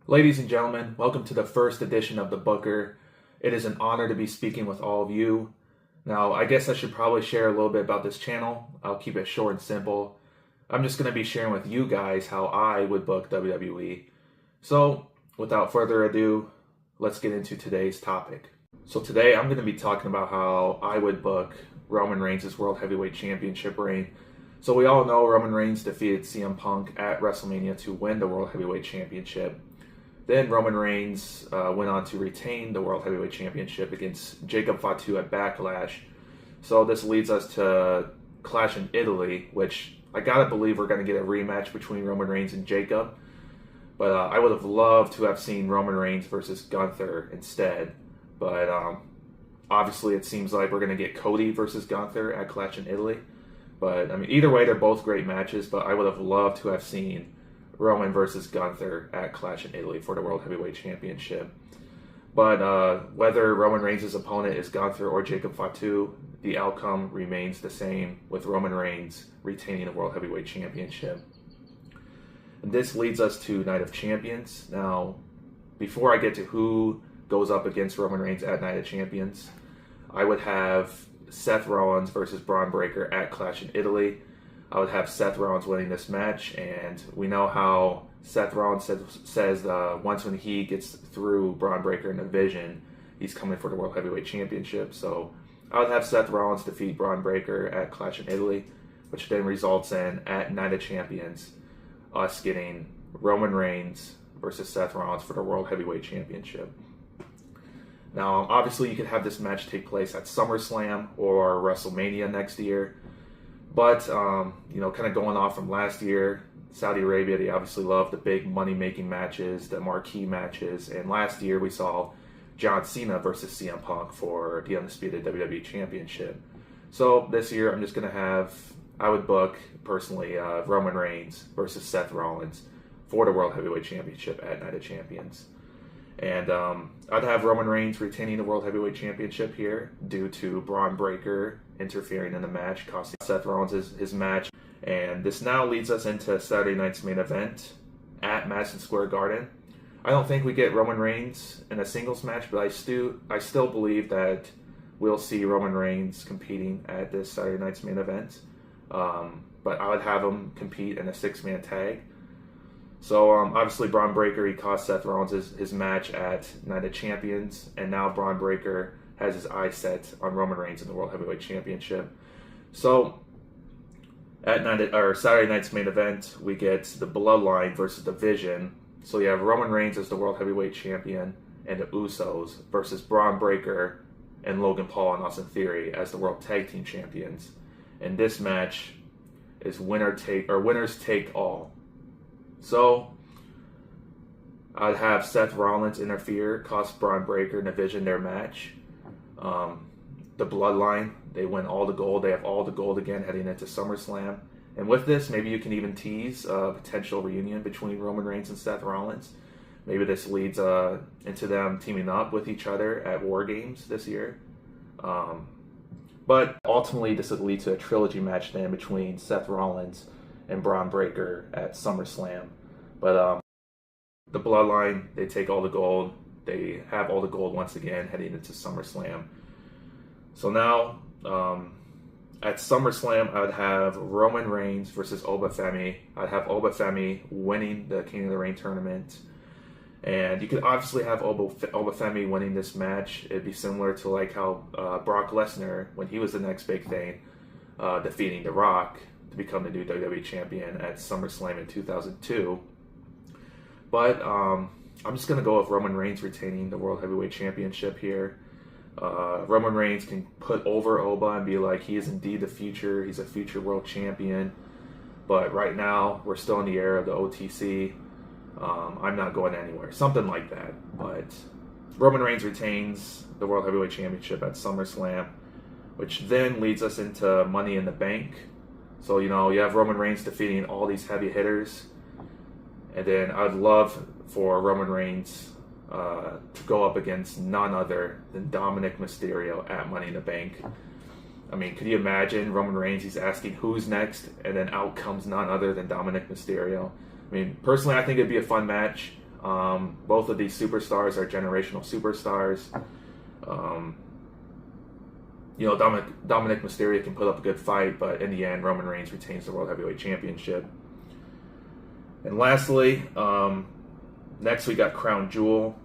Ladies and gentlemen, welcome to the first edition of the Booker. It is an honor to be speaking with all of you. Now, I guess I should probably share a little bit about this channel. I'll keep it short and simple. I'm just going to be sharing with you guys how I would book WWE. So, without further ado, let's get into today's topic. So today I'm going to be talking about how I would book Roman Reigns' World Heavyweight Championship reign. So we all know Roman Reigns defeated CM Punk at WrestleMania to win the World Heavyweight Championship. Then Roman Reigns went on to retain the World Heavyweight Championship against Jacob Fatu at Backlash. So this leads us to Clash in Italy, which I gotta believe we're gonna get a rematch between Roman Reigns and Jacob. But I would have loved to have seen Roman Reigns versus Gunther instead. But obviously it seems like we're gonna get Cody versus Gunther at Clash in Italy. But I mean, either way, they're both great matches. But I would have loved to have seen Roman versus Gunther at Clash in Italy for the World Heavyweight Championship. But whether Roman Reigns' opponent is Gunther or Jacob Fatu, the outcome remains the same, with Roman Reigns retaining the World Heavyweight Championship. And this leads us to Night of Champions. Now, before I get to who goes up against Roman Reigns at Night of Champions, I would have Seth Rollins versus Braun Breaker at Clash in Italy. I would have Seth Rollins winning this match, and we know how Seth Rollins says once when he gets through Braun Breaker in the Vision, he's coming for the World Heavyweight Championship. So I would have Seth Rollins defeat Braun Breaker at Clash in Italy, which then results in, at Night of Champions, us getting Roman Reigns versus Seth Rollins for the World Heavyweight Championship. Now, obviously, you could have this match take place at SummerSlam or WrestleMania next year. But, kind of going off from last year, Saudi Arabia, they obviously love the big money-making matches, the marquee matches. And last year, we saw John Cena versus CM Punk for the Undisputed WWE Championship. So this year, I'm just going to I would book, personally, Roman Reigns versus Seth Rollins for the World Heavyweight Championship at Night of Champions. And I'd have Roman Reigns retaining the World Heavyweight Championship here due to Braun Breaker interfering in the match, costing Seth Rollins his match. And this now leads us into Saturday night's main event at Madison Square Garden. I don't think we get Roman Reigns in a singles match, but I still believe that we'll see Roman Reigns competing at this Saturday night's main event. But I would have him compete in a six-man tag. So obviously Braun Breaker, he cost Seth Rollins his match at Night of Champions, and now Braun Breaker has his eyes set on Roman Reigns in the World Heavyweight Championship. So at Saturday night's main event, we get the Bloodline versus the Vision. So you have Roman Reigns as the World Heavyweight Champion, and the Usos versus Braun Breaker and Logan Paul and Austin Theory as the World Tag Team Champions. And this match is winners take all. So I'd have Seth Rollins interfere, cost Braun Breaker and the Vision their match. The Bloodline, they win all the gold. They have all the gold again heading into SummerSlam. And with this, maybe you can even tease a potential reunion between Roman Reigns and Seth Rollins. Maybe this leads into them teaming up with each other at War Games this year. But ultimately, this would lead to a trilogy match then between Seth Rollins and Braun Breaker at SummerSlam. But the Bloodline, they take all the gold. They have all the gold once again heading into SummerSlam. So now, at SummerSlam, I would have Roman Reigns versus Oba Femi. I'd have Oba Femi winning the King of the Ring tournament. And you could obviously have Oba Femi winning this match. It'd be similar to like how Brock Lesnar, when he was the next big thing, defeating The Rock to become the new WWE champion at SummerSlam in 2002. But I'm just going to go with Roman Reigns retaining the World Heavyweight Championship here. Roman Reigns can put over Oba and be like, he is indeed the future. He's a future world champion. But right now, we're still in the era of the OTC. I'm not going anywhere. Something like that. But Roman Reigns retains the World Heavyweight Championship at SummerSlam, which then leads us into Money in the Bank. So, you have Roman Reigns defeating all these heavy hitters. And then I'd love for Roman Reigns to go up against none other than Dominic Mysterio at Money in the Bank. I mean, could you imagine Roman Reigns, he's asking who's next, and then out comes none other than Dominic Mysterio. I mean, personally, I think it'd be a fun match. Both of these superstars are generational superstars. Dominic Mysterio can put up a good fight, but in the end, Roman Reigns retains the World Heavyweight Championship. And lastly, next we got Crown Jewel.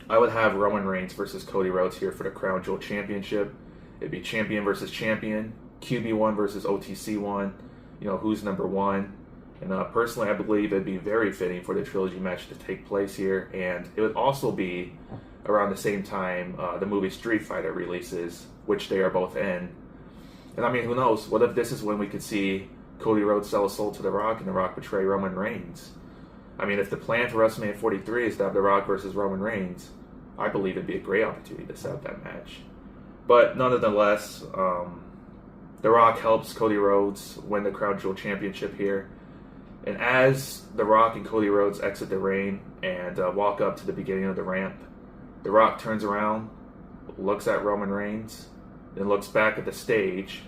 I would have Roman Reigns versus Cody Rhodes here for the Crown Jewel Championship. It'd be champion versus champion, QB1 versus OTC1. Who's number one. And personally, I believe it'd be very fitting for the trilogy match to take place here. And it would also be around the same time the movie Street Fighter releases, which they are both in. And I mean, who knows? What if this is when we could see Cody Rhodes sell his soul to The Rock and The Rock betray Roman Reigns? I mean, if the plan for WrestleMania 43 is to have The Rock versus Roman Reigns, I believe it'd be a great opportunity to set up that match. But nonetheless, The Rock helps Cody Rhodes win the Crown Jewel Championship here. And as The Rock and Cody Rhodes exit the ring and walk up to the beginning of the ramp, The Rock turns around, looks at Roman Reigns, then looks back at the stage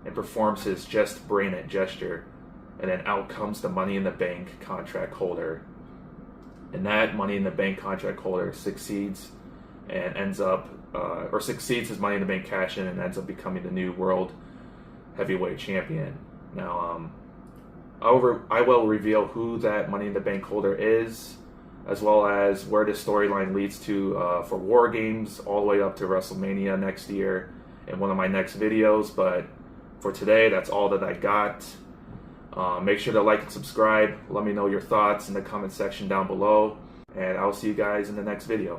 and performs his just brain it gesture. And then out comes the Money in the Bank contract holder. And that Money in the Bank contract holder succeeds and ends up, succeeds his Money in the Bank cash in and ends up becoming the new World Heavyweight Champion. Now, I will reveal who that Money in the Bank holder is, as well as where this storyline leads to for War Games all the way up to WrestleMania next year in one of my next videos. But for today, that's all that I got. Make sure to like and subscribe. Let me know your thoughts in the comment section down below. And I'll see you guys in the next video.